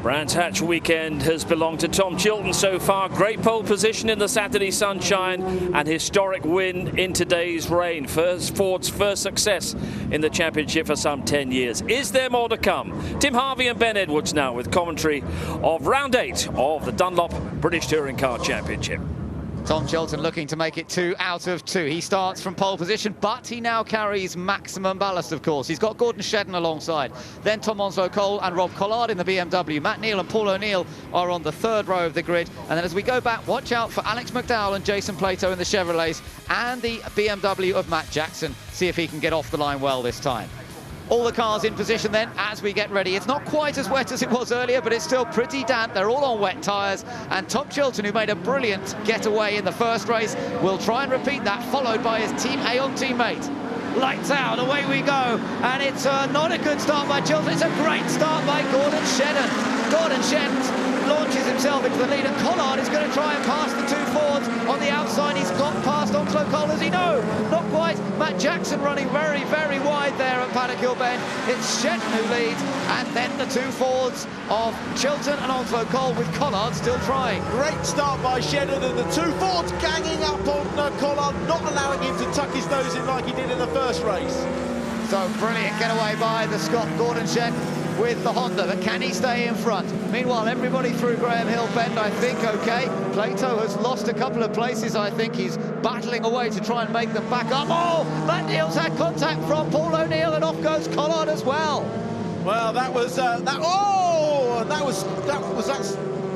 Brands Hatch weekend has belonged to Tom Chilton so far. Great pole position in the Saturday sunshine and historic win in today's rain. Ford's first success in the championship for some 10 years. Is there more to come? Tim Harvey and Ben Edwards now with commentary of round 8 of the Dunlop British Touring Car Championship. Tom Chilton looking to make it 2 out of 2. He starts from pole position, but he now carries maximum ballast, of course. He's got Gordon Shedden alongside. Then Tom Onslow-Cole and Rob Collard in the BMW. Matt Neal and Paul O'Neill are on the 3rd row of the grid. And then as we go back, watch out for Alex McDowell and Jason Plato in the Chevrolets and the BMW of Matt Jackson. See if he can get off the line well this time. All the cars in position then as we get ready. It's not quite as wet as it was earlier, but it's still pretty damp. They're all on wet tyres. And Tom Chilton, who made a brilliant getaway in the first race, will try and repeat that, followed by his Team Aon teammate. Lights out, away we go. And it's not a good start by Chilton. It's a great start by Gordon Shedden. Gordon Shedden launches himself into the lead, and Collard is going to try and pass the 2 Fords on the outside. He's got past Onslow-Cole, as he no, not quite. Matt Jackson running very, very wide there at Paddock Hill Bend. It's Shedden who leads, and then the 2 Fords of Chilton and Onslow-Cole with Collard still trying. Great start by Shedden, and the 2 Fords ganging up on Collard, not allowing him to tuck his nose in like he did in the first race. So brilliant getaway by the Scot Gordon Shedden with the Honda, but can he stay in front? Meanwhile, everybody through Graham Hill Bend, I think, okay. Plato has lost a couple of places. I think he's battling away to try and make them back up. Oh, Matt Neal's had contact from Paul O'Neill, and off goes Collard as well. Well, that was that's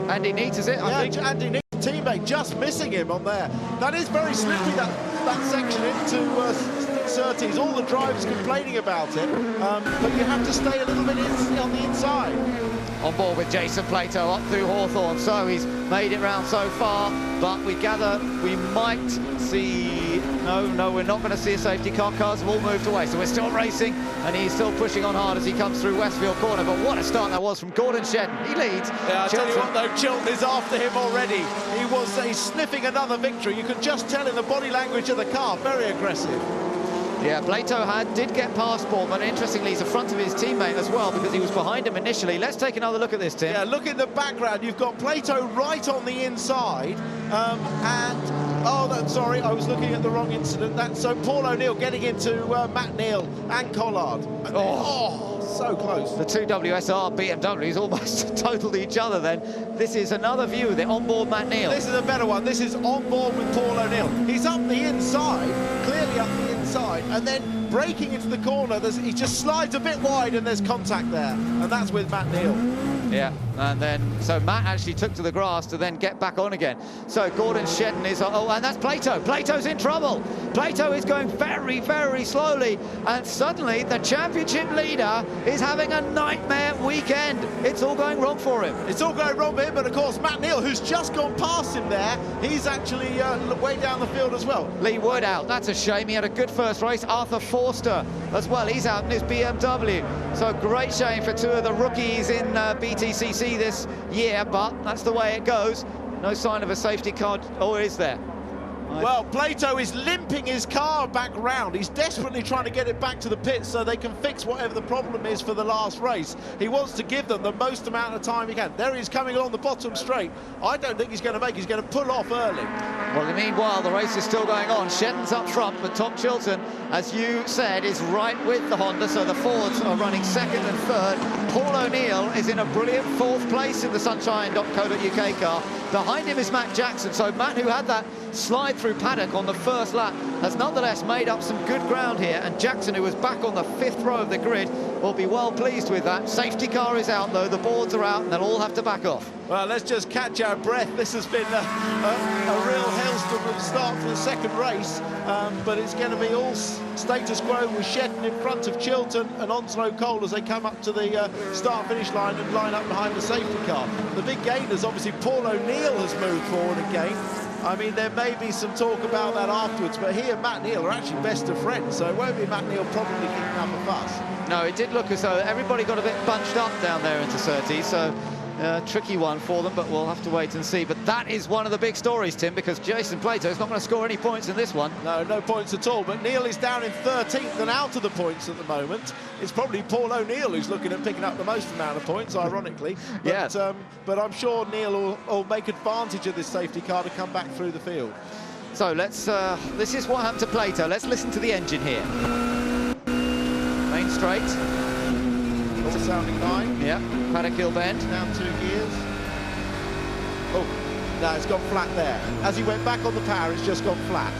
Andy Neat, is it? I think Andy Neat, teammate, just missing him on there. That is very slippery, that section into Surtees. All the drivers complaining about it, but you have to stay a little bit on the inside. On board with Jason Plato up through Hawthorne, so he's made it round so far, but we gather we might see... No, we're not going to see a safety car. Cars have all moved away, so we're still racing, and he's still pushing on hard as he comes through Westfield Corner. But what a start that was from Gordon Shedden. He leads. Yeah, I tell you what, though, Chilton is after him already. He's sniffing another victory. You can just tell in the body language of the car, very aggressive. Yeah, Plato did get past Bournemouth. Interestingly, he's in front of his teammate as well, because he was behind him initially. Let's take another look at this, Tim. Yeah, look in the background. You've got Plato right on the inside, sorry, I was looking at the wrong incident. So Paul O'Neill getting into Matt Neal and Collard. So close. The 2 WSR BMWs almost totaled each other then. This is another view, the onboard Matt Neal. This is a better one. This is on board with Paul O'Neill. He's up the inside, clearly up the inside, and then breaking into the corner. He just slides a bit wide, and there's contact there, and that's with Matt Neal. Yeah, and then, so Matt actually took to the grass to then get back on again. So Gordon Shedden is, and that's Plato. Plato's in trouble. Plato is going very, very slowly, and suddenly the championship leader is having a nightmare weekend. It's all going wrong for him. It's all going wrong for him, but of course Matt Neal, who's just gone past him there, he's actually way down the field as well. Lee Wood out, that's a shame. He had a good first race. Arthur Forster as well, he's out in his BMW. So great shame for 2 of the rookies in BTCC this year, but that's the way it goes. No sign of a safety car, or is there? Well, Plato is limping his car back round. He's desperately trying to get it back to the pits so they can fix whatever the problem is for the last race. He wants to give them the most amount of time he can. There he is coming along the bottom straight. I don't think he's going to make it. He's going to pull off early. Well, meanwhile, the race is still going on. Shedden's up front, but Tom Chilton, as you said, is right with the Honda, so the Fords are running 2nd and 3rd. Paul O'Neill is in a brilliant 4th place in the sunshine.co.uk car. Behind him is Matt Jackson, so Matt, who had that slide through paddock on the first lap, has nonetheless made up some good ground here, and Jackson, who was back on the 5th row of the grid, will be well pleased with that. Safety car is out though, the boards are out, and they'll all have to back off. Well, let's just catch our breath. This has been a real hailstorm of the start for the 2nd race, but it's going to be all status quo with Shedden in front of Chilton and Onslow-Cole as they come up to the start-finish line and line up behind the safety car. The big gainers, obviously, Paul O'Neill has moved forward again. I mean, there may be some talk about that afterwards, but he and Matt Neal are actually best of friends, so it won't be Matt Neal probably kicking up a fuss. No, it did look as though everybody got a bit bunched up down there into Surtees, so tricky one for them, but we'll have to wait and see. But that is one of the big stories, Tim, because Jason Plato is not going to score any points in this one. No, no points at all. But Neil is down in 13th and out of the points at the moment. It's probably Paul O'Neill who's looking at picking up the most amount of points, ironically. But, yeah. But I'm sure Neil will make advantage of this safety car to come back through the field. So let's. This is what happened to Plato. Let's listen to the engine here. Main straight. All sounding fine. Yeah. Paddock Hill bend. Down 2 gears. Oh, no, it's gone flat there. As he went back on the power, it's just gone flat.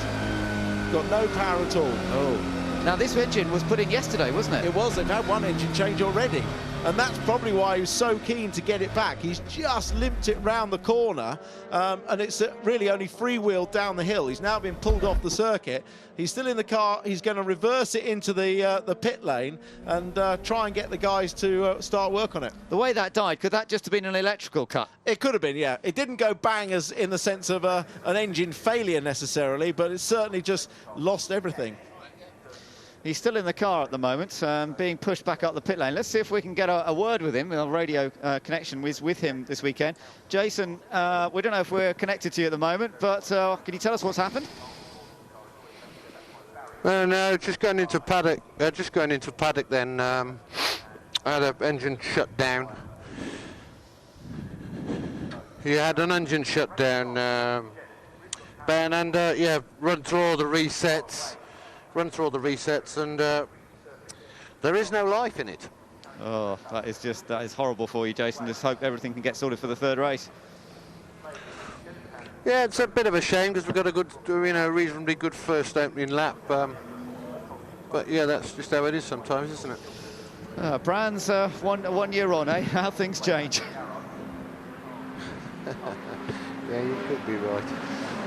Got no power at all. Oh. Now this engine was put in yesterday, wasn't it? It was. It had one engine change already. And that's probably why he was so keen to get it back. He's just limped it round the corner, and it's really only freewheeled down the hill. He's now been pulled off the circuit. He's still in the car. He's going to reverse it into the pit lane and try and get the guys to start work on it. The way that died, could that just have been an electrical cut? It could have been, yeah. It didn't go bang as in the sense of an engine failure necessarily, but it certainly just lost everything. He's still in the car at the moment, being pushed back up the pit lane. Let's see if we can get a word with him. Our radio connection was with him this weekend. Jason, we don't know if we're connected to you at the moment, but can you tell us what's happened? No, just going into paddock. Then I had an engine shut down. He had an engine shut down, Ben, and yeah, run through all the resets. And there is no life in it. Oh, that is horrible for you, Jason. Just hope everything can get sorted for the third race. Yeah, it's a bit of a shame because we've got a good, reasonably good first opening lap. But yeah, that's just how it is sometimes, isn't it? Brands, one year on, eh? How things change. Yeah, you could be right.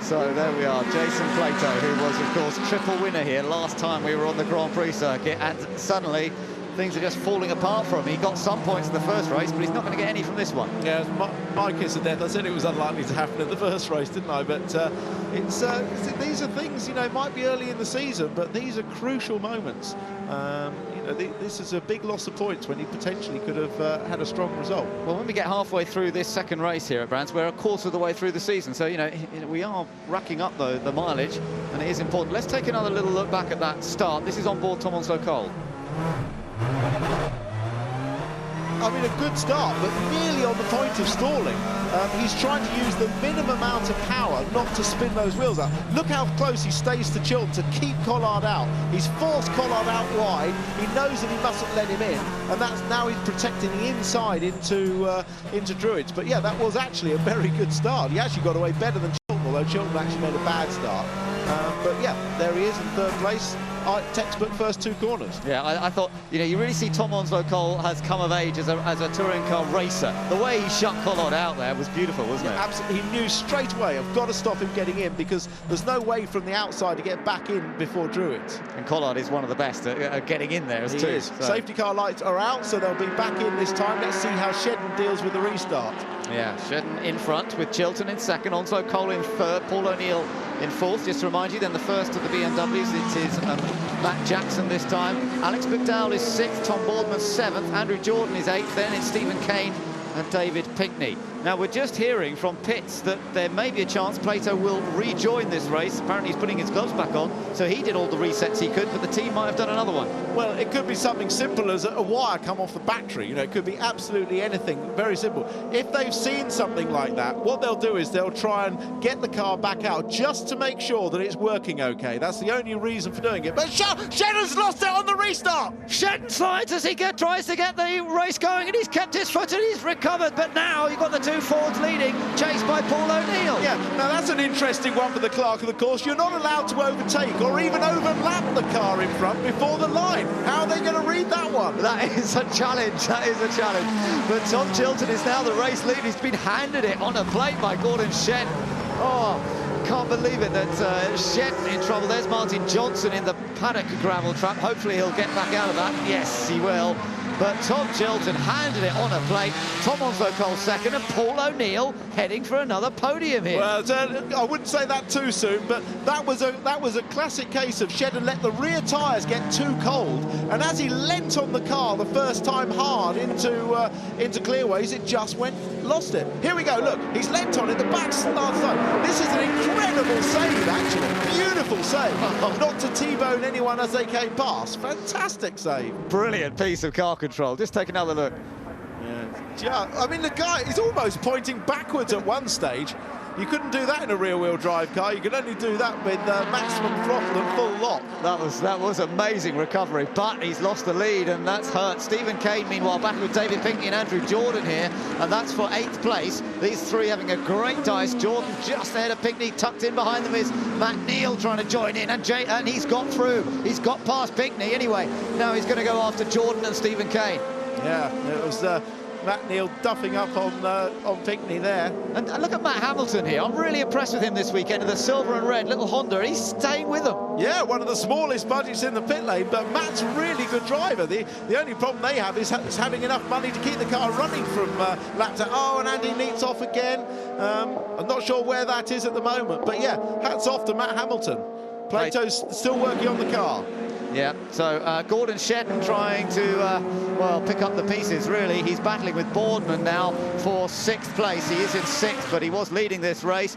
So there we are, Jason Plato, who was, of course, triple winner here last time we were on the Grand Prix circuit, and suddenly things are just falling apart for him. He got some points in the first race, but he's not going to get any from this one. Yeah, my kiss of death. I said it was unlikely to happen in the first race, didn't I? But these are things, it might be early in the season, but these are crucial moments. This is a big loss of points when he potentially could have had a strong result. Well, when we get halfway through this second race here at Brands, we're a quarter of the way through the season, so we are racking up the mileage, and it is important. Let's take another little look back at that start. This is on board Tom Onslow Cole. I mean, a good start, but nearly on the point of stalling. He's trying to use the minimum amount of power not to spin those wheels out. Look how close he stays to Chilton to keep Collard out. He's forced Collard out wide. He knows that he mustn't let him in, and that's now he's protecting the inside into Druids. But yeah, that was actually a very good start. He actually got away better than Chilton, although Chilton actually made a bad start. But yeah, there he is in third place. Textbook first 2 corners. Yeah, I thought, you really see Tom Onslow Cole has come of age as a touring car racer. The way he shut Collard out there was beautiful, wasn't it? Absolutely. He knew straight away, I've got to stop him getting in because there's no way from the outside to get back in before Druids. And Collard is one of the best at getting in there, too. So. Safety car lights are out, so they'll be back in this time. Let's see how Shedden deals with the restart. Yeah, Shedden in front with Chilton in second, Onslow Cole in third, Paul O'Neill in fourth. Just to remind you, then the first of the BMWs, it is Matt Jackson this time. Alex McDowell is sixth, Tom Boardman seventh, Andrew Jordan is eighth, then it's Stephen Kane and David Pinkney. Now, we're just hearing from pits that there may be a chance Plato will rejoin this race. Apparently he's putting his gloves back on, so he did all the resets he could, but the team might have done another one. Well, it could be something simple as a wire come off the battery. It could be absolutely anything, very simple. If they've seen something like that, what they'll do is they'll try and get the car back out just to make sure that it's working okay. That's the only reason for doing it. But Shedden's lost it on the restart! Shedden slides as he tries to get the race going, and he's kept his foot and he's recovered, but now you've got the two Fords leading, chased by Paul O'Neill. Yeah, now that's an interesting one for the clerk of the course. You're not allowed to overtake or even overlap the car in front before the line. How are they going to read that one? That is a challenge, But Tom Chilton is now the race leader. He's been handed it on a plate by Gordon Shedden. Oh, can't believe it that Shedden in trouble. There's Martin Johnson in the paddock gravel trap. Hopefully he'll get back out of that. Yes, he will. But Tom Chilton handed it on a plate. Tom Onslow Cole second, and Paul O'Neill heading for another podium here. Well, I wouldn't say that too soon, but that was a classic case of Shedden let the rear tyres get too cold, and as he leant on the car the first time hard into clearways, it just went lost it. Here we go, look, he's leant on it, the back's last time. This is an incredible save, actually. Beautiful save. Not to T-bone anyone as they came past. Fantastic save. Brilliant piece of car control. Just take another look. Yeah, I mean, the guy is almost pointing backwards at one stage. You couldn't do that in a rear-wheel drive car. You could only do that with maximum throttle and full lock. That was amazing recovery, but he's lost the lead, and that's hurt. Stephen Kane, meanwhile, back with David Pinkney and Andrew Jordan here, and that's for 8th place. These three having a great dice. Jordan just ahead of Pinkney, tucked in behind them is Matt Neal trying to join in, and he's got through. He's got past Pinkney anyway. Now he's going to go after Jordan and Stephen Kane. Yeah, it was Matt Neal duffing up on Pinkney there. And look at Matt Hamilton here. I'm really impressed with him this weekend in the silver and red little Honda. He's staying with them. Yeah, one of the smallest budgets in the pit lane, but Matt's a really good driver. The only problem they have is having enough money to keep the car running from lap to... Oh, and Andy Neat's off again. I'm not sure where that is at the moment, but yeah, hats off to Matt Hamilton. Plato's still working on the car. Yeah, so Gordon Shedden trying to, well, pick up the pieces, really. He's battling with Boardman now for 6th place. He is in 6th, but he was leading this race.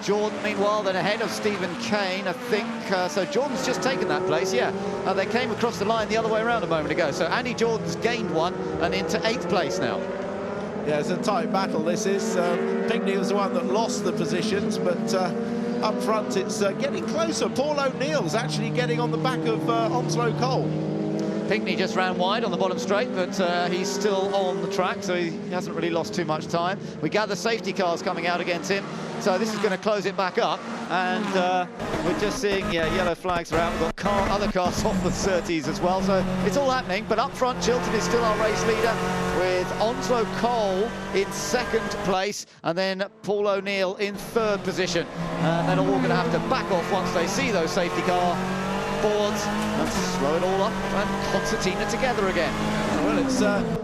Jordan, meanwhile, then ahead of Stephen Kane, I think. So Jordan's just taken that place, yeah. They came across the line the other way around a moment ago. So Andy Jordan's gained one and into 8th place now. Yeah, it's a tight battle, this is. Pinkney was the one that lost the positions, but... up front, it's getting closer. Paul O'Neill's actually getting on the back of Onslow Cole. Pinkney just ran wide on the bottom straight, but he's still on the track, so he hasn't really lost too much time. We gather safety cars coming out against him, so this is going to close it back up. And we're just seeing, yeah, yellow flags are out. We've got other cars off the 30s as well, so it's all happening. But up front, Chilton is still our race leader with Onslow Cole in 2nd place, and then Paul O'Neill in 3rd position. And then all going to have to back off once they see those safety car boards and slow it all up and concertina together again. Well, it's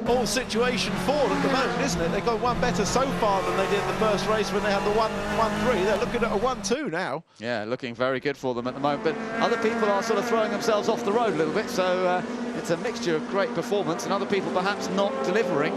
all situation Ford at the moment, isn't it? They've got one better so far than they did in the first race when they had the 1-1-3. They're looking at a 1-2 now. Yeah, looking very good for them at the moment. But other people are sort of throwing themselves off the road a little bit. So it's a mixture of great performance and other people perhaps not delivering.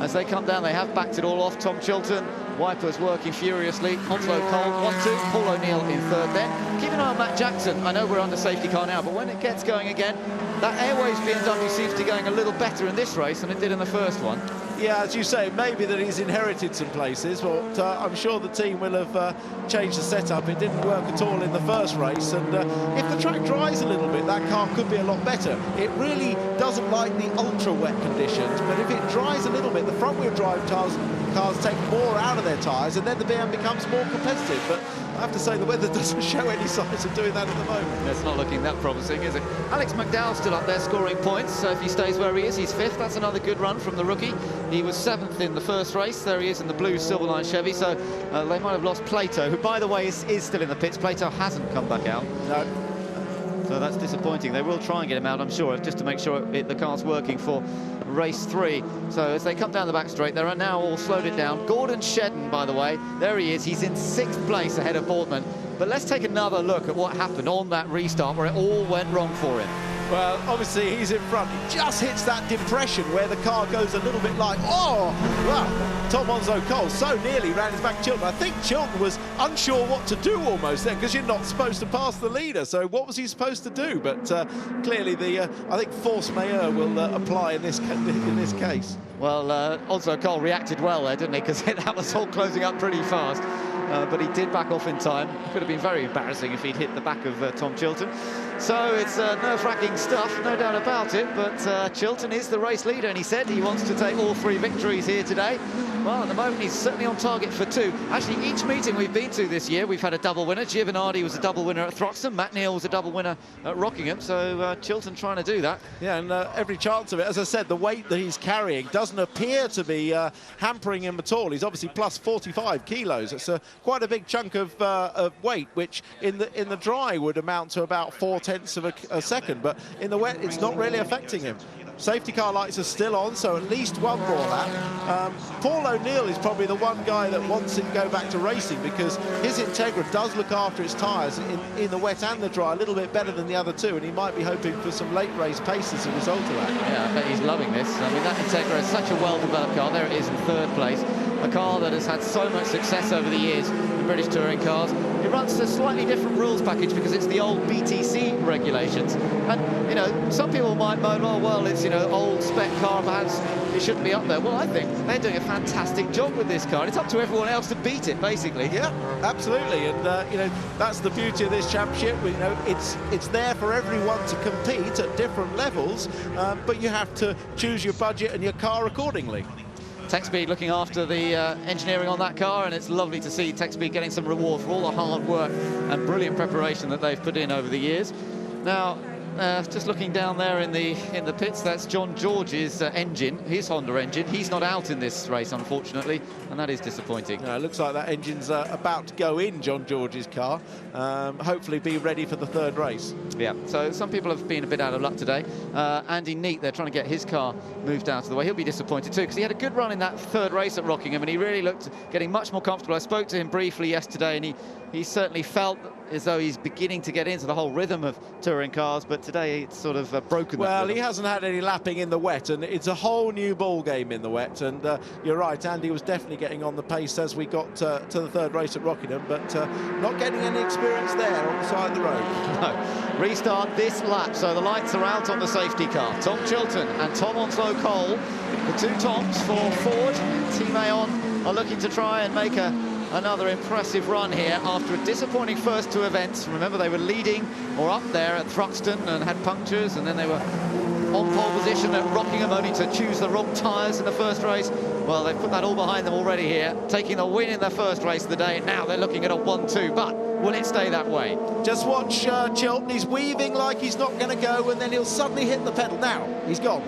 As they come down, they have backed it all off. Tom Chilton, wipers working furiously. Onslow Cole, 1-2. Paul O'Neill in 3rd then. Keep an eye on Matt Jackson. I know we're under safety car now, but when it gets going again, that Airways BMW seems to be going a little better in this race than it did in the first one. Yeah, as you say, maybe that he's inherited some places, but I'm sure the team will have changed the setup. It didn't work at all in the first race, and if the track dries a little bit, that car could be a lot better. It really doesn't like the ultra-wet conditions, but if it dries a little bit, the front-wheel drive cars take more out of their tyres, and then the BM becomes more competitive. But I have to say, the weather doesn't show any signs of doing that at the moment. It's not looking that promising, is it? Alex McDowell's still up there scoring points, so if he stays where he is, he's 5th. That's another good run from the rookie. He was 7th in the first race. There he is in the blue Silverline Chevy. So they might have lost Plato, who, by the way, is still in the pits. Plato hasn't come back out. No. So that's disappointing. They will try and get him out, I'm sure, just to make sure the car's working for race 3. So as they come down the back straight, they are now all slowed it down. Gordon Shedden, by the way, there he is. He's in 6th place ahead of Boardman. But let's take another look at what happened on that restart where it all went wrong for him. Well, obviously he's in front. He just hits that depression where the car goes a little bit like, oh, well, Tom Onslow Cole so nearly ran his back Chilton. I think Chilton was unsure what to do almost there, because you're not supposed to pass the leader. So what was he supposed to do? But clearly I think force majeure will apply in this case. Well, Onslow Cole reacted well there, didn't he? Because that was all closing up pretty fast. But he did back off in time. It could have been very embarrassing if he'd hit the back of Tom Chilton. So it's nerve-wracking stuff, no doubt about it. But Chilton is the race leader, and he said he wants to take all 3 victories here today. Well, at the moment, he's certainly on target for 2. Actually, each meeting we've been to this year, we've had a double winner. Giovanardi was a double winner at Throxton. Matt Neal was a double winner at Rockingham. So Chilton trying to do that. Yeah, and every chance of it. As I said, the weight that he's carrying doesn't appear to be hampering him at all. He's obviously plus 45 kilos. It's quite a big chunk of weight, which in the dry would amount to about 0.4 of a second. But in the wet, it's not really affecting him. Safety car lights are still on, so at least one more lap. Paul O'Neill is probably the one guy that wants it to go back to racing, because his Integra does look after its tyres in the wet and the dry a little bit better than the other 2, and he might be hoping for some late race pace as a result of that. Yeah, I bet he's loving this. I mean, that Integra is such a well-developed car. There it is in 3rd place. a car that has had so much success over the years in British touring cars. It runs to a slightly different rules package because it's the old BTCC regulations. And, you know, some people might moan, oh, well, it's, you know, old spec car, perhaps it shouldn't be up there. Well, I think they're doing a fantastic job with this car. It's up to everyone else to beat it, basically. Yeah, absolutely. And, you know, that's the beauty of this championship. You know, it's there for everyone to compete at different levels, but you have to choose your budget and your car accordingly. TechSpeed looking after the engineering on that car, and it's lovely to see TechSpeed getting some reward for all the hard work and brilliant preparation that they've put in over the years. Now, just looking down there in the pits, that's John George's engine, his Honda engine. He's not out in this race, unfortunately, and that is disappointing. Yeah, it looks like that engine's about to go in John George's car. Hopefully be ready for the third race. Yeah, so some people have been a bit out of luck today. Andy Neat, they're trying to get his car moved out of the way. He'll be disappointed too, because he had a good run in that third race at Rockingham, and he really looked getting much more comfortable. I spoke to him briefly yesterday, and he certainly felt as though he's beginning to get into the whole rhythm of touring cars, but today it's sort of broken. Well, he hasn't had any lapping in the wet, and it's a whole new ball game in the wet. And you're right, Andy was definitely getting on the pace as we got to the third race at Rockingham, but not getting any experience there on the side of the road. No. Restart this lap, so the lights are out on the safety car. Tom Chilton and Tom Onslow Cole, the two Toms for Ford. Team Aon are looking to try and make another impressive run here after a disappointing first two events. Remember, they were leading or up there at Thruxton and had punctures, and then they were on pole position at Rockingham, only to choose the wrong tyres in the first race. Well, they've put that all behind them already here, taking the win in their first race of the day. Now they're looking at a 1-2, but will it stay that way? Just watch Chilton. He's weaving like he's not going to go, and then he'll suddenly hit the pedal. Now, he's gone.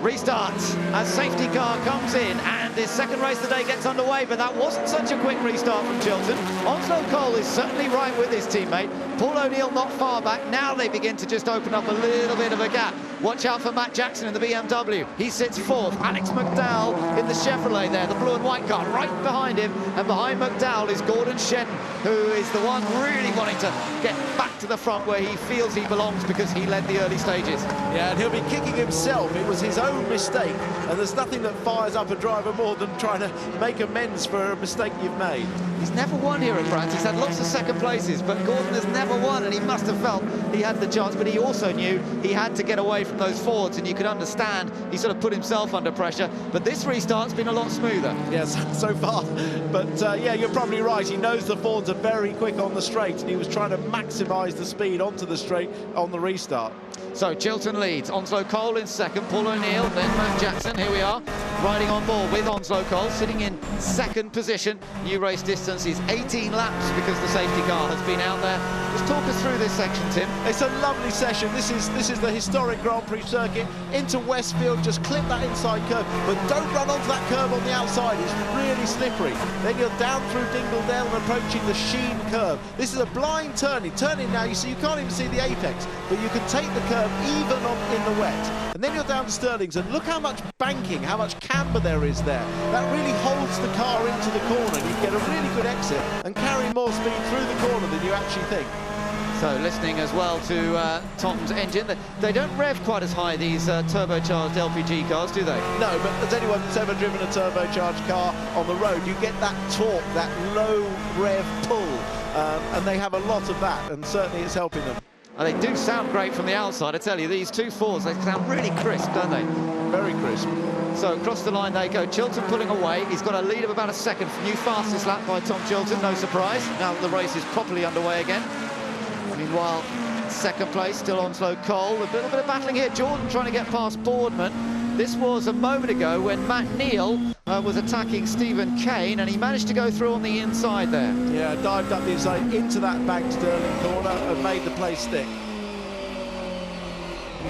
Restarts as safety car comes in, and his second race of the day gets underway, but that wasn't such a quick restart from Chilton. Onslow Cole is certainly right with his teammate. Paul O'Neill not far back. Now they begin to just open up a little bit of a gap. Watch out for Matt Jackson in the BMW. He sits fourth. Alex McDowell in the Chevrolet there, the blue and white car right behind him. And behind McDowell is Gordon Shedden, who is the one really wanting to get back to the front where he feels he belongs because he led the early stages. Yeah, and he'll be kicking himself. It was his own mistake, and there's nothing that fires up a driver more than trying to make amends for a mistake you've made. He's never won here at Brands. He's had lots of second places, but Gordon has never won, and he must have felt he had the chance, but he also knew he had to get away from those Fords, and you could understand he sort of put himself under pressure. But this restart's been a lot smoother. Yes, so far. But yeah, you're probably right. He knows the Fords are very quick on the straight, and he was trying to maximise the speed onto the straight on the restart. So Chilton leads, Onslow Cole in second, Paul O'Neill, then Matt Jackson, here we are, riding on board with Onslow Cole, sitting in second position. New race distance is 18 laps because the safety car has been out there. Just talk us through this section, Tim. It's a lovely session. This is the historic Grand Prix circuit. Into Westfield, just clip that inside curve, but don't run onto that curve on the outside. It's really slippery. Then you're down through Dingledale and approaching the Sheen curve. This is a blind turning. Turning now, you see, you can't even see the apex, but you can take the curve even in the wet. And then you're down to Stirlings, and look how much banking, how much camber there is there. That really holds the car into the corner. You get a really good exit and carry more speed through the corner than you actually think. So listening as well to Tom's engine, they don't rev quite as high, these turbocharged LPG cars, do they? No, but as anyone that's ever driven a turbocharged car on the road, you get that torque, that low rev pull, and they have a lot of that, and certainly it's helping them. And they do sound great from the outside, I tell you. These two Fords, they sound really crisp, don't they? Very crisp. So across the line they go. Chilton pulling away. He's got a lead of about a second. New fastest lap by Tom Chilton, no surprise. Now the race is properly underway again. Meanwhile, second place, still Onslow Cole. A little bit of battling here. Jordan trying to get past Boardman. This was a moment ago when Matt Neal was attacking Stephen Kane, and he managed to go through on the inside there. Yeah, dived up the inside into that back Stirling corner and made the place stick.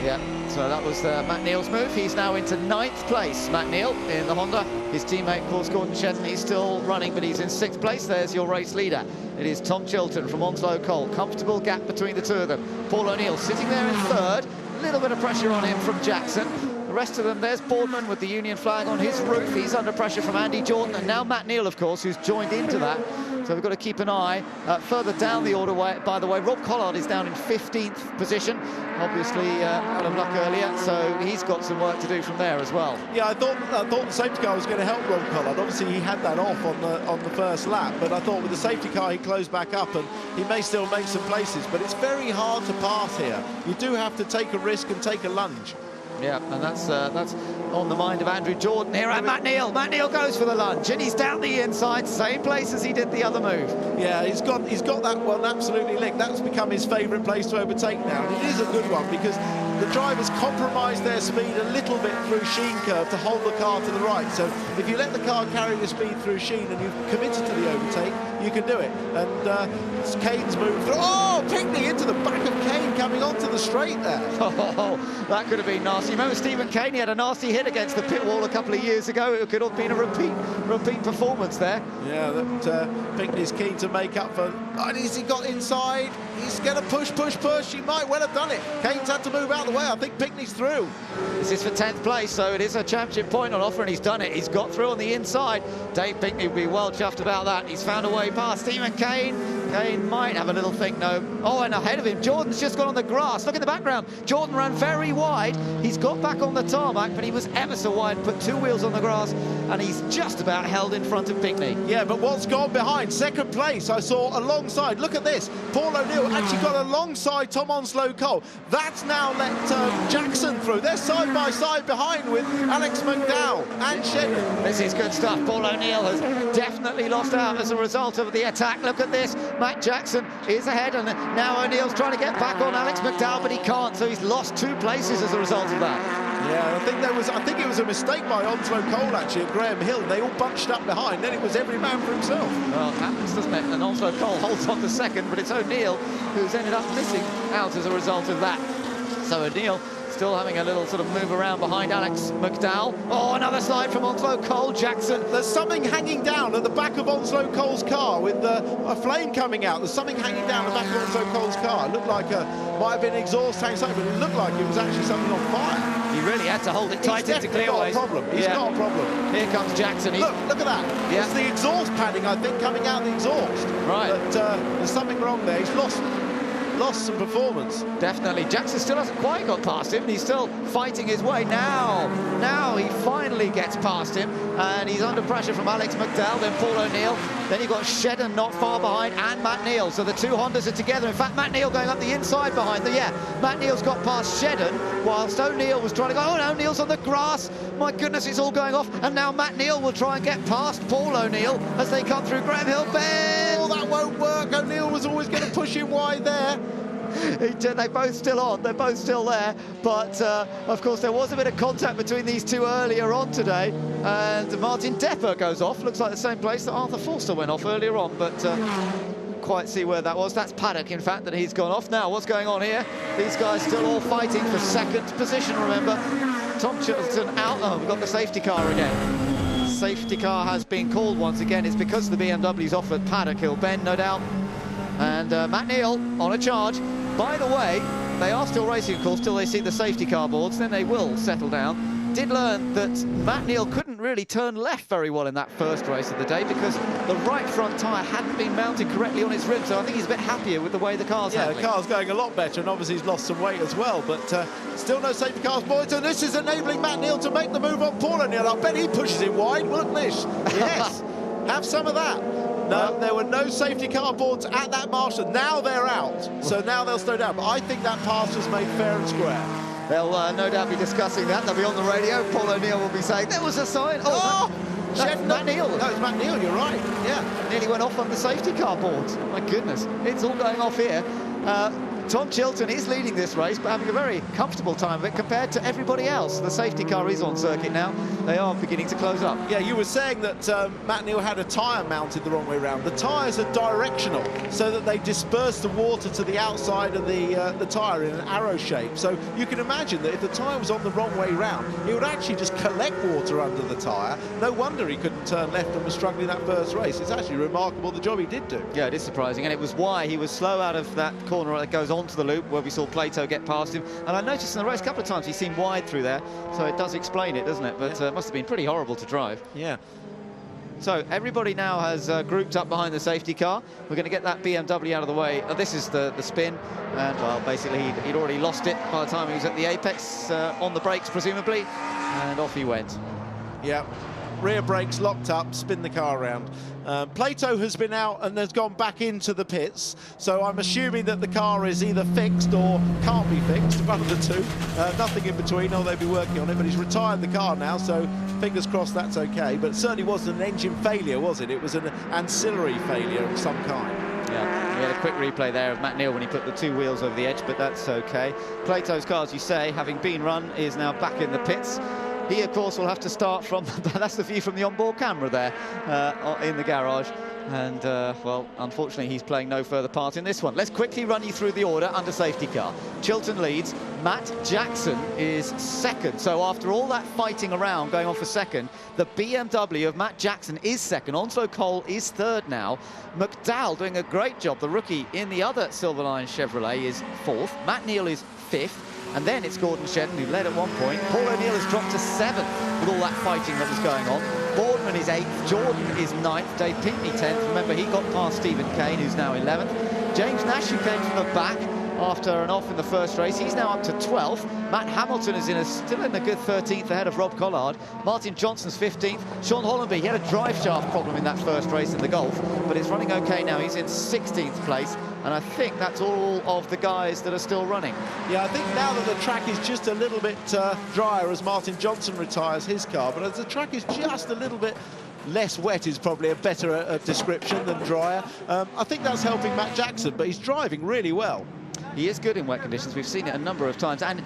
Yeah, so that was Matt Neal's move. He's now into 9th place, Matt Neal, in the Honda. His teammate, of course, Gordon Shedden, he's still running, but he's in 6th place. There's your race leader. It is Tom Chilton from Onslow Cole. Comfortable gap between the two of them. Paul O'Neill sitting there in 3rd. A little bit of pressure on him from Jackson. The rest of them, there's Boardman with the Union flag on his roof. He's under pressure from Andy Jordan, and now Matt Neal, of course, who's joined into that. So we've got to keep an eye. Further down the order, by the way, Rob Collard is down in 15th position. Obviously, out of luck earlier, so he's got some work to do from there as well. Yeah, I thought the safety car was going to help Rob Collard. Obviously, he had that off on the first lap, but I thought with the safety car he closed back up, and he may still make some places. But it's very hard to pass here. You do have to take a risk and take a lunge. Yeah, and that's on the mind of Andrew Jordan here, and Matt Neal. Matt Neal goes for the lunge, and he's down the inside, same place as he did the other move. Yeah, he's got that one absolutely licked. That's become his favourite place to overtake now, and it is a good one because the drivers compromise their speed a little bit through Sheen curve to hold the car to the right. So if you let the car carry the speed through Sheen and you've committed to the overtake, you can do it. And Kane's moved through. Oh, Pinkney into the back of Kane coming onto the straight there. Oh, that could have been nasty. Remember Stephen Kane? He had a nasty hit against the pit wall a couple of years ago. It could have been a repeat performance there. Yeah, that Pinkney's keen to make up for. And as he got inside, he's going to push. He might well have done it. Kane's had to move out of the way. I think Pinkney's through. This is for 10th place, so it is a championship point on offer, and he's done it. He's got through on the inside. Dave Pinkney will be well chuffed about that. He's found a way past Stephen Kane. Kane might have a little think, no. Oh, and ahead of him, Jordan's just gone on the grass. Look in the background. Jordan ran very wide. He's got back on the tarmac, but he was ever so wide, put two wheels on the grass, and he's just about held in front of Pinkney. Yeah, but what's gone behind? Second place, I saw alongside. Look at this. Paul O'Neill actually got alongside Tom Onslow Cole. That's now let Jackson through. They're side by side behind with Alex McDowell and Shedden. This is good stuff. Paul O'Neill has definitely lost out as a result of the attack. Look at this. Matt Jackson is ahead, and now O'Neill's trying to get back on Alex McDowell, but he can't, so he's lost 2 places as a result of that. Yeah, I think it was a mistake by Onslow Cole actually at Graham Hill. They all bunched up behind, then it was every man for himself. Well, it happens, doesn't it? And Onslow Cole holds on to second, but it's O'Neill who's ended up missing out as a result of that. So O'Neill still having a little sort of move around behind Alex McDowell. Oh, another slide from Onslow Cole. Jackson. There's something hanging down at the back of Onslow Cole's car with a flame coming out. There's something hanging down at the back of Onslow Cole's car. It looked like might have been an exhaust tank, but it looked like it was actually something on fire. He really had to hold it tight into clearways. He's got a problem. He's got a problem. Here comes Jackson. Look at that. Yeah. It's the exhaust padding, I think, coming out the exhaust. Right. But there's something wrong there. He's lost some performance. Definitely. Jackson still hasn't quite got past him. He's still fighting his way. Now he finally gets past him, and he's under pressure from Alex McDowell, then Paul O'Neill. Then you've got Shedden not far behind, and Matt Neal. So the two Hondas are together. In fact, Matt Neal going up the inside behind the, Matt Neal's got past Shedden, whilst O'Neill was trying to go, oh no, O'Neill's on the grass. My goodness, it's all going off. And now Matt Neal will try and get past Paul O'Neill as they come through Graham Hill Bend. Oh, that won't work. O'Neill was always going to push him wide there. They're both still on, they're both still there, but of course there was a bit of contact between these two earlier on today, and Martin Depper goes off. Looks like the same place that Arthur Forster went off earlier on, but couldn't quite see where that was. That's Paddock, in fact, that he's gone off. Now, what's going on here? These guys still all fighting for second position, remember. Tom Chilton out. Oh, we've got the safety car again. Safety car has been called once again. It's because the BMW's off at Paddock Hill Bend, no doubt. And Matt Neal on a charge. By the way, they are still racing, of course, till they see the safety car boards, then they will settle down. Did learn that Matt Neal couldn't really turn left very well in that first race of the day because the right front tyre hadn't been mounted correctly on his rim, so I think he's a bit happier with the way the car's handling. The car's going a lot better, and obviously he's lost some weight as well, but still no safety cars, boys, and this is enabling Matt Neal to make the move on Paul O'Neill. I bet he pushes it wide. Look at this. Yes, have some of that. No, there were no safety car boards at that marshal. Now they're out, so now they'll slow down. But I think that pass was made fair and square. They'll no doubt be discussing that. They'll be on the radio. Paul O'Neill will be saying, there was a sign. Oh, Matt Neal. No, it's Matt Neal, you're right. Yeah. Nearly went off on the safety car boards. My goodness, it's all going off here. Tom Chilton is leading this race, but having a very comfortable time of it compared to everybody else. The safety car is on circuit now. They are beginning to close up. Yeah, you were saying that Matt Neal had a tyre mounted the wrong way round. The tyres are directional, so that they disperse the water to the outside of the tyre in an arrow shape. So you can imagine that if the tyre was on the wrong way round, it would actually just collect water under the tyre. No wonder he couldn't turn left and was struggling that first race. It's actually remarkable the job he did do. Yeah, it is surprising, and it was why he was slow out of that corner that goes onto the loop where we saw Plato get past him. And I noticed in the race a couple of times he seemed wide through there, so it does explain it, doesn't it? But it must have been pretty horrible to drive. Yeah. So everybody now has grouped up behind the safety car. We're going to get that BMW out of the way. This is the spin, and well, basically he'd already lost it by the time he was at the apex, on the brakes presumably, and off he went. Yeah, rear brakes locked up, spin the car around. Plato has been out and has gone back into the pits, so I'm assuming that the car is either fixed or can't be fixed, one of the two. Nothing in between, or they'll be working on it, but he's retired the car now, so fingers crossed that's okay. But it certainly wasn't an engine failure, was it? It was an ancillary failure of some kind. Yeah, we had a quick replay there of Matt Neal when he put the two wheels over the edge, but that's okay. Plato's car, as you say, having been run, is now back in the pits. He, of course, will have to start from, that's the view from the onboard camera there in the garage. And, well, unfortunately, he's playing no further part in this one. Let's quickly run you through the order under safety car. Chilton leads. Matt Jackson is second. So after all that fighting around going on for second, the BMW of Matt Jackson is second. Onslow Cole is third now. McDowell doing a great job. The rookie in the other Silverline Chevrolet is fourth. Matt Neal is fifth. And then it's Gordon Shedden, who led at one point. Paul O'Neill has dropped to seventh with all that fighting that was going on. Boardman is eighth. Jordan is ninth. Dave Pinkney 10th. Remember, he got past Stephen Kane, who's now 11th. James Nash, who came from the back after an off in the first race, he's now up to 12th. Matt Hamilton is still in a good 13th ahead of Rob Collard. Martin Johnson's 15th. Sean Hollenby, he had a drive shaft problem in that first race in the Golf, but it's running okay now. He's in 16th place, and I think that's all of the guys that are still running. Yeah, I think now that the track is just a little bit drier as Martin Johnson retires his car, but as the track is just a little bit less wet is probably a better description than drier. I think that's helping Matt Jackson, but he's driving really well. He is good in wet conditions. We've seen it a number of times, and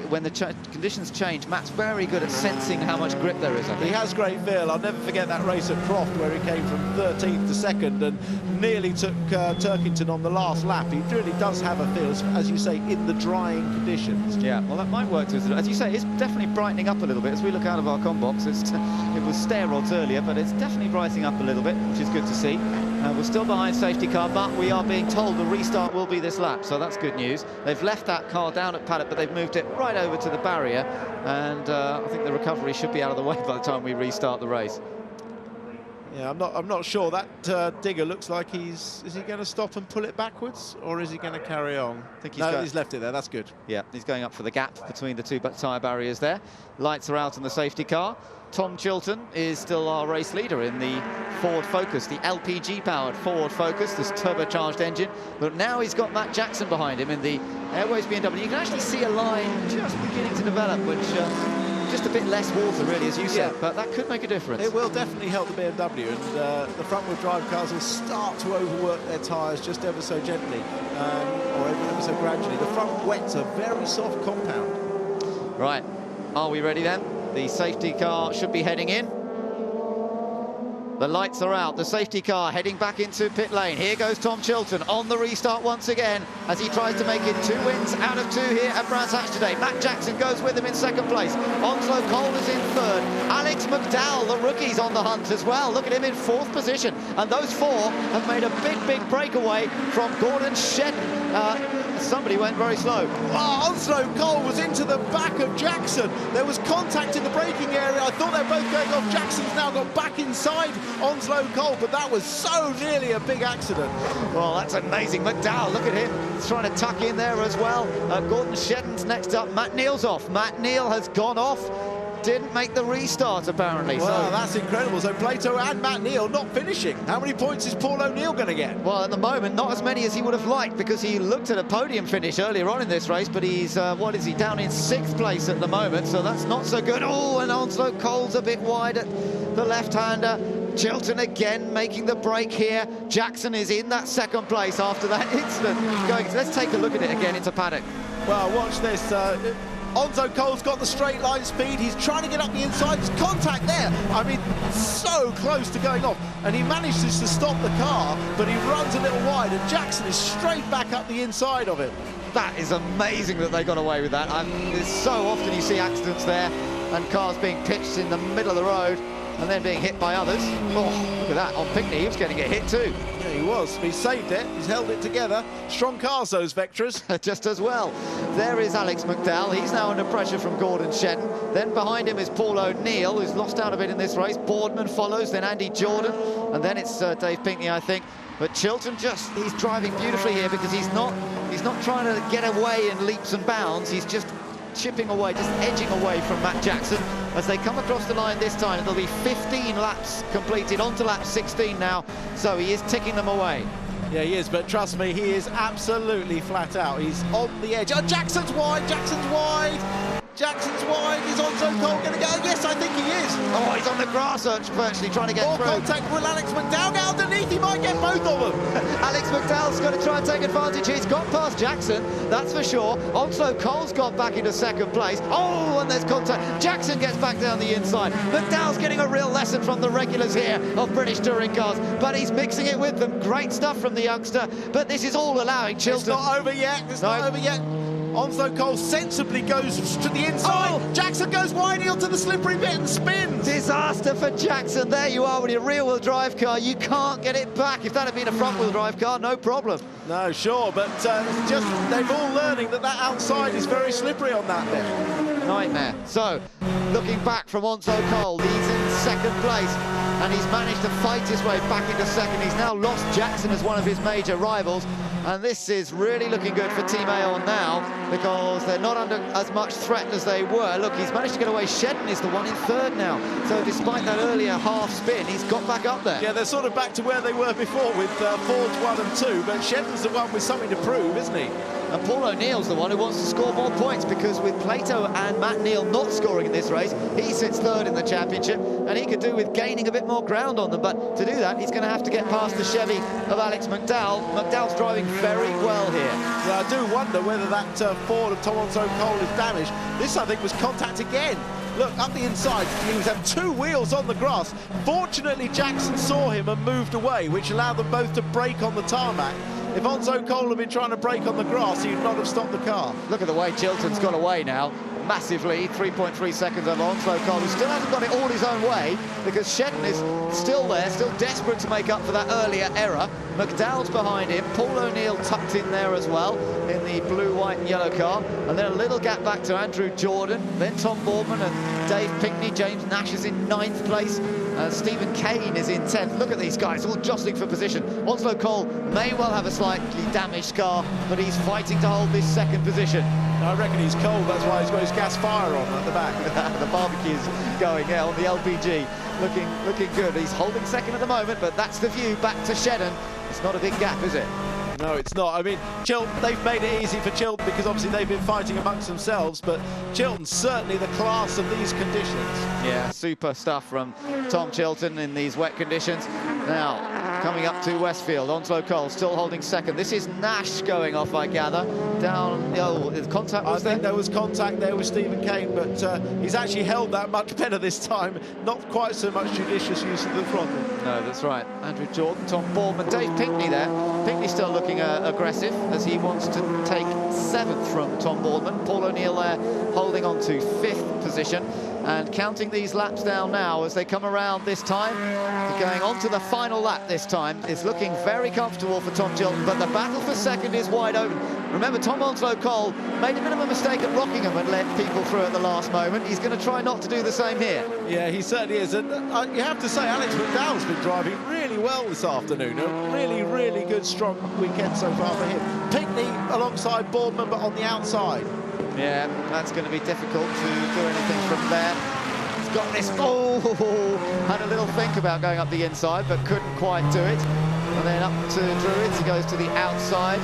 when the conditions change, Matt's very good at sensing how much grip there is. I think. He has great feel. I'll never forget that race at Croft where he came from 13th to 2nd and nearly took Turkington on the last lap. He really does have a feel, as you say, in the drying conditions. Yeah, well, that might work to us. As you say, it's definitely brightening up a little bit as we look out of our com box. It was stair rods earlier, but it's definitely brightening up a little bit, which is good to see. We're still behind safety car, but we are being told the restart will be this lap, so that's good news. They've left that car down at paddock, but they've moved it right over to the barrier, and I think the recovery should be out of the way by the time we restart the race. Yeah, I'm not sure. That digger looks like is he going to stop and pull it backwards, or is he going to carry on? I think he's left it there. That's good. Yeah, he's going up for the gap between the two tyre barriers there. Lights are out on the safety car. Tom Chilton is still our race leader in the Ford Focus, the LPG-powered Ford Focus, this turbocharged engine. But now he's got Matt Jackson behind him in the Airways BMW. You can actually see a line just beginning to develop, which just a bit less water, really, as you said, but that could make a difference. It will definitely help the BMW, and the front-wheel drive cars will start to overwork their tyres just ever so gently, or ever so gradually. The front wet's a very soft compound. Right, are we ready then? The safety car should be heading in. The lights are out. The safety car heading back into pit lane. Here goes Tom Chilton on the restart once again as he tries to make it 2 wins out of 2 here at Brands Hatch today. Matt Jackson goes with him in 2nd place. Onslow Cole is in 3rd. Alex McDowell, the rookie's on the hunt as well. Look at him in 4th position. And those 4 have made a big breakaway from Gordon Shedden. Somebody went very slow. Oh, Onslow Cole was into the back of Jackson. There was contact in the braking area. I thought they were both going off. Jackson's now got back inside Onslow Cole, but that was so nearly a big accident. Well, that's amazing. McDowell, look at him. He's trying to tuck in there as well. Gordon Shedden's next up. Matt Neal's off. Matt Neal has gone off. Didn't make the restart, apparently. Well, so that's incredible. So Plato and Matt Neal not finishing. How many points is Paul O'Neill going to get? Well, at the moment, not as many as he would have liked, because he looked at a podium finish earlier on in this race, but he's, what is he, down in 6th place at the moment, so that's not so good. Oh, and Onslow Cole's a bit wide at the left-hander. Chilton again making the break here. Jackson is in that 2nd place after that incident. Let's take a look at it again into paddock. Well, watch this. Onslow Cole's got the straight line speed. He's trying to get up the inside. There's contact there. I mean, so close to going off. And he manages to stop the car, but he runs a little wide, and Jackson is straight back up the inside of it. That is amazing that they got away with that. I mean, so often you see accidents there and cars being pitched in the middle of the road. and then being hit by others. Oh, look at that, on Pinkney, he was going to get hit too. Yeah, he was. He saved it. He's held it together. Strong cars, those Vectras. Just as well. There is Alex McDowell. He's now under pressure from Gordon Shedden. Then behind him is Paul O'Neill, who's lost out a bit in this race. Boardman follows, then Andy Jordan, and then it's Dave Pinkney, I think. But Chilton he's driving beautifully here because he's not trying to get away in leaps and bounds. He's just chipping away, just edging away from Matt Jackson. As they come across the line this time, there'll be 15 laps completed, on to lap 16 now, so he is ticking them away. Yeah, he is, but trust me, he is absolutely flat out. He's on the edge. Oh, Jackson's wide, Jackson's wide! Jackson's wide, is Onzo Cole going to go? Yes, I think he is. Oh, he's on the grass virtually trying to get through. Contact, will Alex McDowell get underneath? He might get both of them. Alex McDowell's going to try and take advantage. He's got past Jackson, that's for sure. Onzo Cole's got back into second place. Oh, and there's contact. Jackson gets back down the inside. McDowell's getting a real lesson from the regulars here of British touring cars, but he's mixing it with them. Great stuff from the youngster, but this is all allowing Chilton. It's not over yet, it's not over yet. Onzo Cole sensibly goes to the inside. Oh. Jackson goes wide heel to the slippery bit and spins. Disaster for Jackson. There you are with your rear-wheel drive car. You can't get it back. If that had been a front-wheel drive car, no problem. No, sure, but just they've all learning that outside is very slippery on that bit. Nightmare. So, looking back from Onzo Cole, he's in second place, and he's managed to fight his way back into second. He's now lost Jackson as one of his major rivals, and this is really looking good for Team Aon now, because they're not under as much threat as they were. Look, he's managed to get away. Shedden is the one in third now, so despite that earlier half spin, he's got back up there. Yeah, they're sort of back to where they were before with Fords 1 and 2, but Shedden's the one with something to prove, isn't he? And Paul O'Neill's the one who wants to score more points, because with Plato and Matt Neal not scoring in this race, he sits third in the championship, and he could do with gaining a bit more ground on them. But to do that, he's going to have to get past the Chevy of Alex McDowell. McDowell's driving very well here. Yeah, I do wonder whether that Ford of Tom Onzo Cole is damaged. This, I think, was contact again. Look, up the inside, he was had two wheels on the grass. Fortunately, Jackson saw him and moved away, which allowed them both to brake on the tarmac. If Onzo Cole had been trying to brake on the grass, he'd not have stopped the car. Look at the way Chilton's got away now. Massive lead, 3.3 seconds over Onzo Cole, who still hasn't got it all his own way, because Shedden is still there, still desperate to make up for that earlier error. McDowell's behind him, Paul O'Neill tucked in there as well, in the blue, white and yellow car, and then a little gap back to Andrew Jordan, then Tom Boardman and Dave Pinkney. James Nash is in 9th place, Stephen Kane is in 10th. Look at these guys, all jostling for position. Onzo Cole may well have a slightly damaged car, but he's fighting to hold this second position. I reckon he's cold, that's why he's got his gas fire on at the back. The barbecue's going on the LPG, looking good. He's holding second at the moment, but that's the view back to Shedden. It's not a big gap, is it? No, it's not. I mean, Chilton, they've made it easy for Chilton because obviously they've been fighting amongst themselves, but Chilton's certainly the class of these conditions. Yeah, super stuff from Tom Chilton in these wet conditions. Now, coming up to Westfield, Onzo Cole still holding second. This is Nash going off, I gather. Down, the contact was there? I think there was contact there with Stephen Kane, but he's actually held that much better this time. Not quite so much judicious use of the throttle. No, that's right. Andrew Jordan, Tom Boardman, Dave Pinkney there. Pinkney still looking aggressive as he wants to take 7th from Tom Boardman. Paul O'Neill there holding on to 5th position. And counting these laps down now as they come around this time, going on to the final lap this time. It's looking very comfortable for Tom Chilton, but the battle for second is wide open. Remember, Tom Onzo Cole made a bit of a mistake at Rockingham and let people through at the last moment. He's going to try not to do the same here. Yeah, he certainly is. And you have to say, Alex McDowell's been driving really well this afternoon. A really, really good, strong weekend so far for him. Pinkney alongside Boardman, but on the outside. Yeah, that's going to be difficult to do anything from there. He's got this, had a little think about going up the inside, but couldn't quite do it. And then up to Druids, he goes to the outside.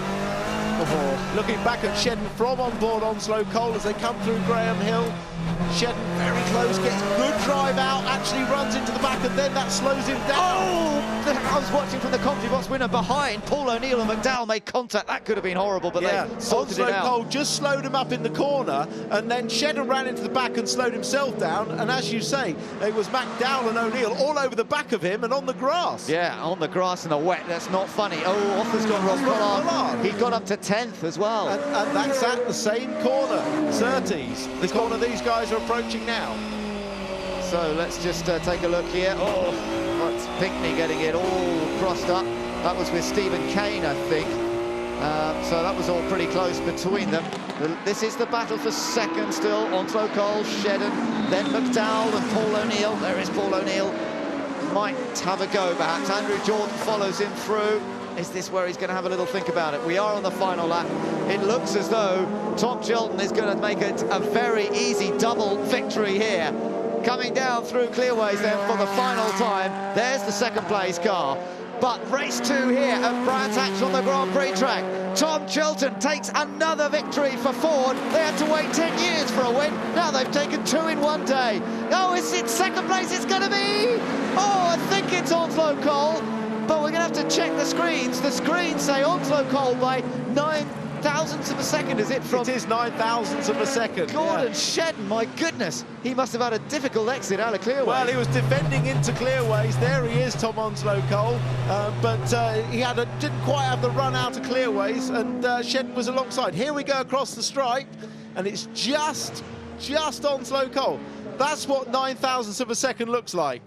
Looking back at Shedden from on board Onzo Cole as they come through Graham Hill. Shedden very close, gets good drive out, actually runs into the back, and then that slows him down. Oh! I was watching from the commentary box winner behind. Paul O'Neill and McDowell made contact. That could have been horrible, but they sorted it out. Onzo Cole just slowed him up in the corner, and then Shedden ran into the back and slowed himself down. And as you say, it was McDowell and O'Neill all over the back of him and on the grass. Yeah, on the grass in the wet. That's not funny. Oh, off has gone Rob Collard. He got up to 10th as well. And that's at the same corner, Surtees. The corner these guys are approaching now. So let's just take a look here. Oh, that's Pinkney getting it all crossed up. That was with Stephen Kane, I think. So that was all pretty close between them. This is the battle for second still. Onslow Cole, Shedden, then McDowell and Paul O'Neill. There is Paul O'Neill. Might have a go, perhaps. Andrew Jordan follows him through. Is this where he's going to have a little think about it? We are on the final lap. It looks as though Tom Chilton is going to make it a very easy double victory here. Coming down through Clearways then for the final time. There's the second place car. But race 2 here at Brands Hatch on the Grand Prix track. Tom Chilton takes another victory for Ford. They had to wait 10 years for a win. Now they've taken 2 in one day. Oh, it's in second place it's going to be. Oh, I think it's Onslow Cole. But we're going to have to check the screens. The screens say Onslow Cole by 9 thousandths of a second, is it? From it is 9 thousandths of a second. Gordon Shedden, my goodness. He must have had a difficult exit out of Clearways. Well, he was defending into Clearways. There he is, Tom Onslow Cole. But he didn't quite have the run out of Clearways, and Shedden was alongside. Here we go across the stripe, and it's just Onslow Cole. That's what 9 thousandths of a second looks like.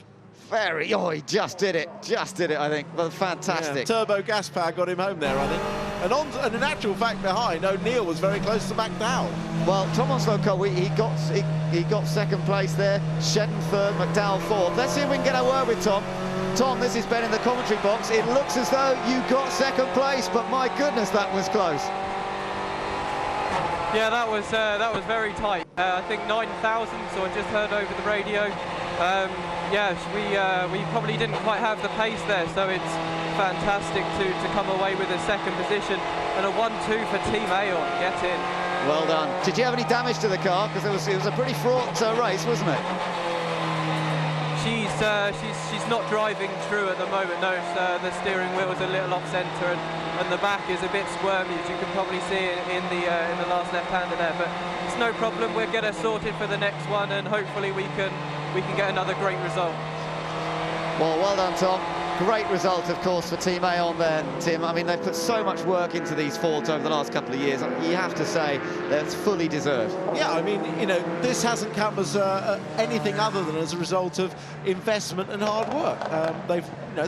Oh, he just did it, I think. Well, fantastic. Yeah, turbo gas power got him home there, I think. And in actual fact behind, O'Neill was very close to McDowell. Well, Tom Onslow Cole, he got second place there, Shedden third, McDowell fourth. Let's see if we can get a word with Tom. Tom, this is Ben in the commentary box. It looks as though you got second place, but my goodness, that was close. Yeah, that was very tight. I think 9 thousandths, so I just heard over the radio. Yes, we probably didn't quite have the pace there, so it's fantastic to come away with a second position and a 1-2 for Team Aon. Get in. Well done. Did you have any damage to the car? Because it was a pretty fraught race, wasn't it? She's not driving true at the moment. No, the steering wheel is a little off centre, and the back is a bit squirmy, as you can probably see in the last left-hander there. But it's no problem. We'll get her sorted for the next one, and hopefully we can get another great result. Well done, Tom. Great result, of course, for Team Aon there, Tim. I mean, they've put so much work into these Fords over the last couple of years. You have to say that's fully deserved. Yeah, I mean, this hasn't come as anything other than as a result of investment and hard work.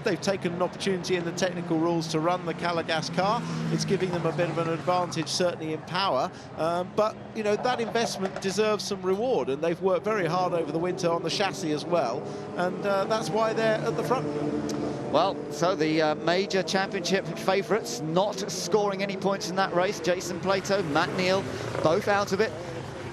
They've taken an opportunity in the technical rules to run the Calagas car. It's giving them a bit of an advantage, certainly in power. But that investment deserves some reward, and they've worked very hard over the winter on the chassis as well, and that's why they're at the front. Well, so the major championship favourites not scoring any points in that race. Jason Plato, Matt Neal, both out of it.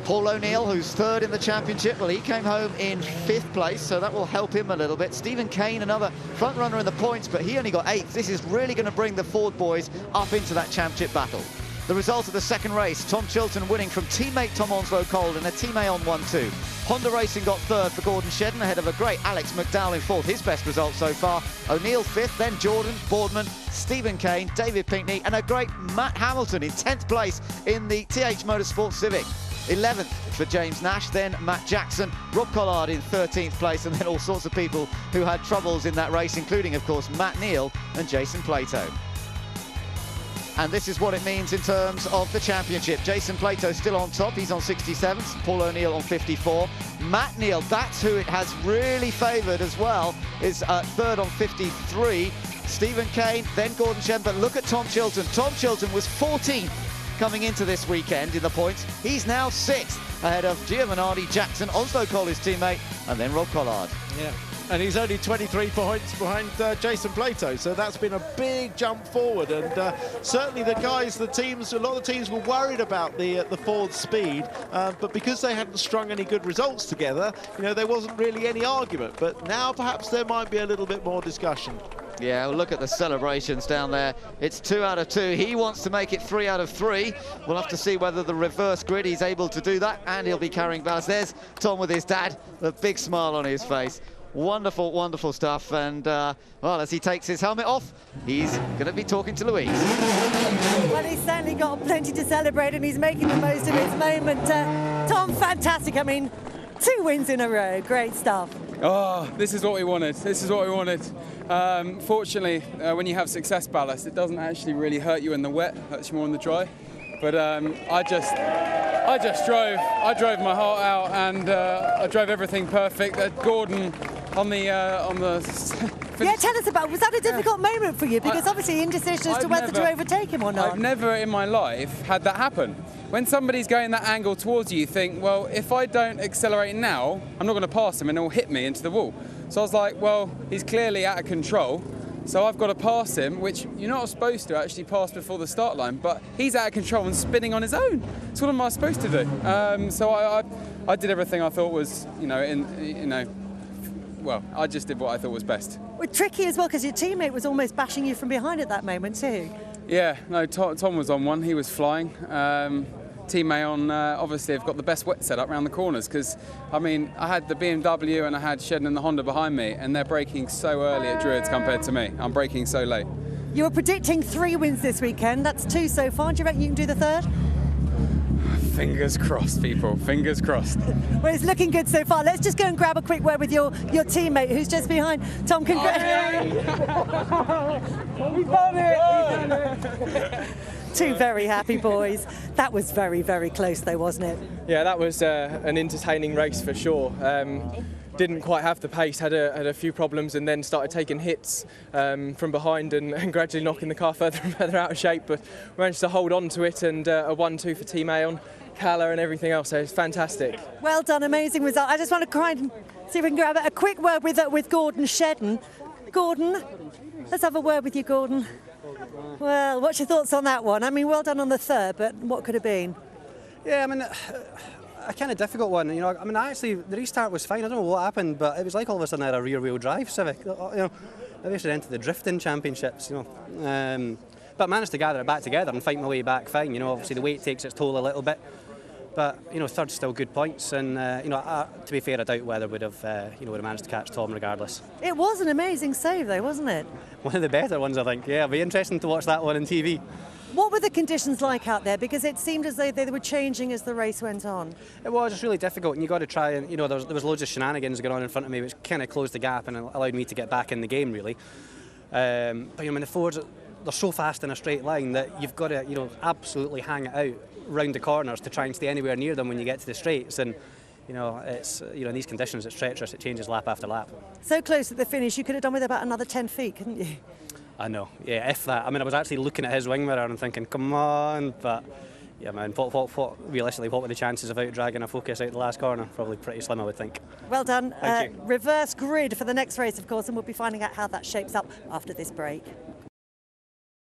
Paul O'Neill, who's third in the championship, well, he came home in 5th place, so that will help him a little bit. Stephen Kane, another front runner in the points, but he only got 8th. This is really going to bring the Ford boys up into that championship battle. The result of the second race, Tom Chilton winning from teammate Tom Onslow Cole in a Team Aon 1-2. Honda Racing got 3rd for Gordon Shedden, ahead of a great Alex McDowell in 4th, his best result so far. O'Neill 5th, then Jordan, Boardman, Stephen Kane, David Pinkney, and a great Matt Hamilton in 10th place in the TH Motorsport Civic. 11th for James Nash, then Matt Jackson, Rob Collard in 13th place, and then all sorts of people who had troubles in that race, including, of course, Matt Neal and Jason Plato. And this is what it means in terms of the championship. Jason Plato still on top, he's on 67th, Paul O'Neill on 54. Matt Neal, that's who it has really favoured as well, is 3rd on 53. Stephen Kane, then Gordon Shedden, but look at Tom Chilton. Tom Chilton was 14th coming into this weekend in the points. He's now 6th, ahead of Giovanardi, Jackson, Onslow Cole, his teammate, and then Rob Collard. Yeah. And he's only 23 points behind Jason Plato, so that's been a big jump forward. And certainly the guys, a lot of teams were worried about the Ford speed, but because they hadn't strung any good results together, there wasn't really any argument. But now perhaps there might be a little bit more discussion. Yeah, well, look at the celebrations down there. It's 2 out of 2. He wants to make it 3 out of 3. We'll have to see whether the reverse grid he's able to do that, and he'll be carrying ballast. There's Tom with his dad, a big smile on his face. Wonderful, wonderful stuff. And, well, as he takes his helmet off, he's going to be talking to Louise. Well, he's certainly got plenty to celebrate, and he's making the most of his moment. Tom, fantastic. I mean, 2 wins in a row. Great stuff. Oh, this is what we wanted. This is what we wanted. Fortunately, when you have success ballast, it doesn't actually really hurt you in the wet. It hurts you more in the dry. But I just I just drove. I drove my heart out, and I drove everything perfect. Gordon on the yeah, tell us about. Was that a difficult moment for you? Because obviously indecision as to whether to overtake him or not. I've never in my life had that happen. When somebody's going that angle towards you, you think, well, if I don't accelerate now, I'm not going to pass him, and he'll hit me into the wall. So I was like, well, he's clearly out of control. So I've got to pass him, which you're not supposed to actually pass before the start line, but he's out of control and spinning on his own. So what am I supposed to do? So I did everything I thought was, well, I just did what I thought was best. Well, tricky as well, because your teammate was almost bashing you from behind at that moment too. Yeah, no, Tom was on one. He was flying. Teammate on, obviously, have got the best wet setup around the corners because, I mean, I had the BMW and I had Shedden and the Honda behind me, and they're braking so early at Druids compared to me. I'm braking so late. You were predicting 3 wins this weekend. That's 2 so far. Do you reckon you can do the 3rd? Fingers crossed, people. Fingers crossed. Well, it's looking good so far. Let's just go and grab a quick word with your teammate who's just behind. Tom, congratulations. We've done it! 2 very happy boys. That was very, very close though, wasn't it? Yeah, that was an entertaining race for sure. Didn't quite have the pace, had a few problems, and then started taking hits from behind and gradually knocking the car further and further out of shape, but managed to hold on to it, and a 1-2 for Team Aon, Calla and everything else, so it's fantastic. Well done, amazing result. I just want to try and see if we can grab a quick word with Gordon Shedden. Gordon, let's have a word with you, Gordon. Well, what's your thoughts on that one? I mean, well done on the 3rd, but what could have been? Yeah, I mean, a kind of difficult one. You know, I mean, actually, the restart was fine. I don't know what happened, but it was like all of a sudden I had a rear-wheel drive Civic. You know, I basically entered the drifting championships. You know, but managed to gather it back together and fight my way back fine. You know, obviously the weight takes its toll a little bit, but you know, 3rd's still good points. And you know, to be fair, I doubt whether would have managed to catch Tom regardless. It was an amazing save, though, wasn't it? One of the better ones, I think. Yeah, it'll be interesting to watch that one on TV. What were the conditions like out there? Because it seemed as though they were changing as the race went on. It was. It's really difficult, and you got to try and, you know, there was loads of shenanigans going on in front of me, which kind of closed the gap and allowed me to get back in the game, really. But you know, I mean, the Fords, they're so fast in a straight line that you've got to, you know, absolutely hang it out round the corners to try and stay anywhere near them when you get to the straights. And you know, it's, you know, in these conditions it's treacherous. It changes lap after lap. So close at the finish, you could have done with about another 10 feet, couldn't you? I know, yeah, if that. I mean, I was actually looking at his wing mirror and thinking, come on, but yeah, man, realistically, what were the chances of out dragging a Focus out the last corner? Probably pretty slim, I would think. Well done. Reverse grid for the next race, of course, and we'll be finding out how that shapes up after this break.